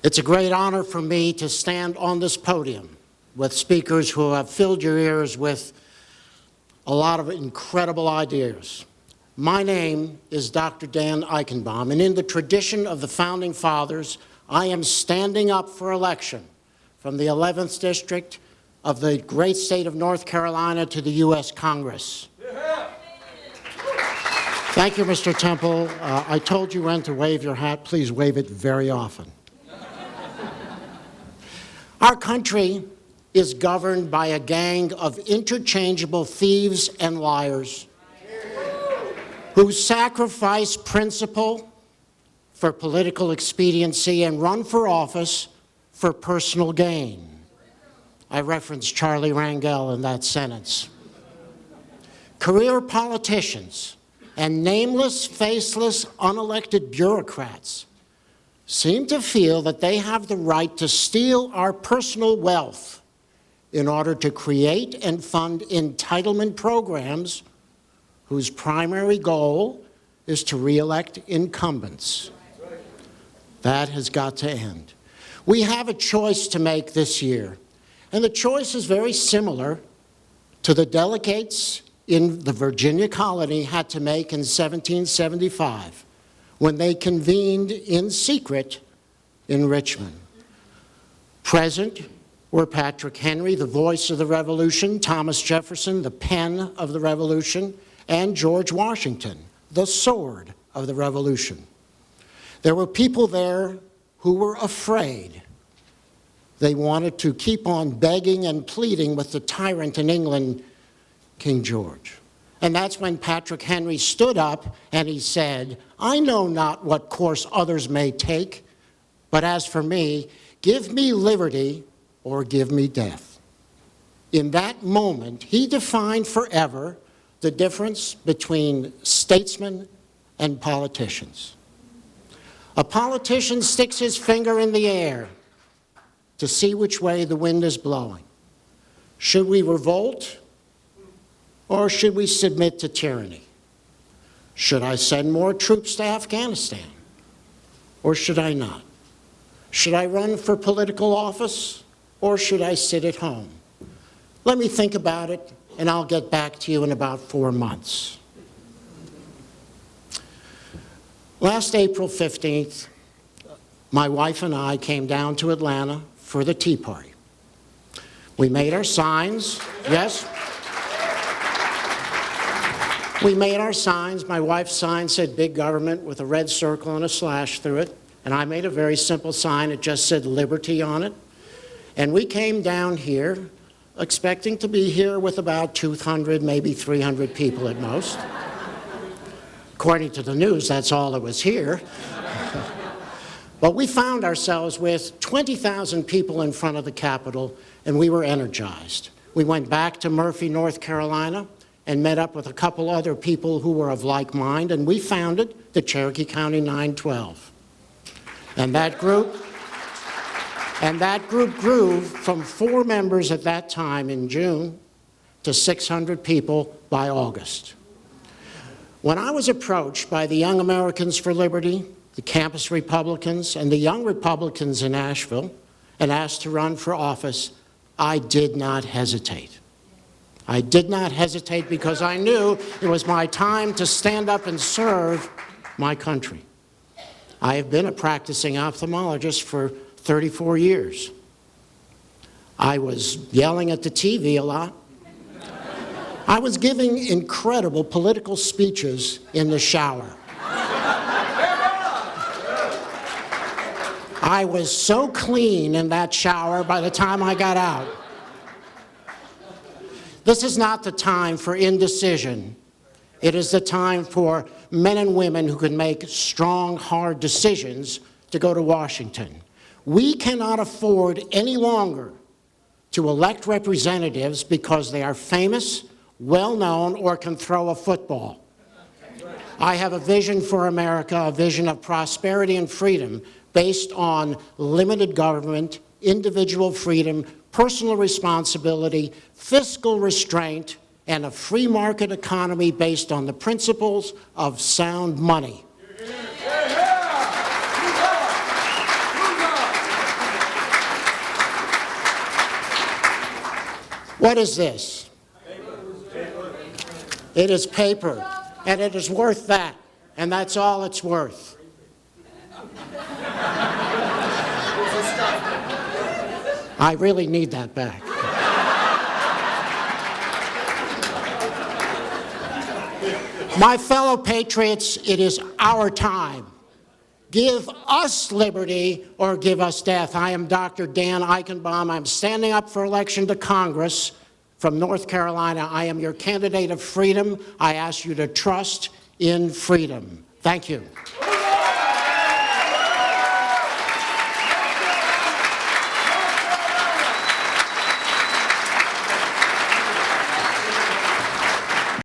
It's a great honor for me to stand on this podium with speakers who have filled your ears with a lot of incredible ideas. My name is Dr. Dan Eichenbaum, and in the tradition of the Founding Fathers, I am standing up for election from the 11th District of the great state of North Carolina to the U.S. Congress. Thank you, Mr. Temple. I told you when to wave your hat. Please wave it very often. Our country is governed by a gang of interchangeable thieves and liars who sacrifice principle for political expediency and run for office for personal gain. I referenced Charlie Rangel in that sentence. Career politicians and nameless, faceless, unelected bureaucrats seem to feel that they have the right to steal our personal wealth in order to create and fund entitlement programs whose primary goal is to re-elect incumbents. That has got to end. We have a choice to make this year, and the choice is very similar to the delegates in the Virginia colony had to make in 1775 when they convened in secret in Richmond. Present were Patrick Henry, the voice of the Revolution, Thomas Jefferson, the pen of the Revolution, and George Washington, the sword of the Revolution. There were people there who were afraid. They wanted to keep on begging and pleading with the tyrant in England, King George. And that's when Patrick Henry stood up and he said, "I know not what course others may take, but as for me, give me liberty or give me death." In that moment, he defined forever the difference between statesmen and politicians. A politician sticks his finger in the air to see which way the wind is blowing. Should we revolt? Or should we submit to tyranny? Should I send more troops to Afghanistan? Or should I not? Should I run for political office? Or should I sit at home? Let me think about it, and I'll get back to you in about 4 months. Last April 15th, my wife and I came down to Atlanta for the Tea Party. We made our signs, yes? We made our signs. My wife's sign said big government with a red circle and a slash through it. And I made a very simple sign. It just said liberty on it. And we came down here expecting to be here with about 200, maybe 300 people at most. According to the news, that's all that was here. But we found ourselves with 20,000 people in front of the Capitol, and we were energized. We went back to Murphy, North Carolina, and met up with a couple other people who were of like mind, and we founded the Cherokee County 912. And that group grew from 4 members at that time in June to 600 people by August. When I was approached by the Young Americans for Liberty, the Campus Republicans, and the Young Republicans in Asheville, and asked to run for office, I did not hesitate. I did not hesitate because I knew it was my time to stand up and serve my country. I have been a practicing ophthalmologist for 34 years. I was yelling at the TV a lot. I was giving incredible political speeches in the shower. I was so clean in that shower by the time I got out. This is not the time for indecision. It is the time for men and women who can make strong, hard decisions to go to Washington. We cannot afford any longer to elect representatives because they are famous, well-known, or can throw a football. I have a vision for America, a vision of prosperity and freedom based on limited government, individual freedom, personal responsibility, fiscal restraint, and a free market economy based on the principles of sound money. What is this? It is paper, and it is worth that, and that's all it's worth. I really need that back. My fellow patriots, it is our time. Give us liberty or give us death. I am Dr. Dan Eichenbaum. I'm standing up for election to Congress from North Carolina. I am your candidate of freedom. I ask you to trust in freedom. Thank you.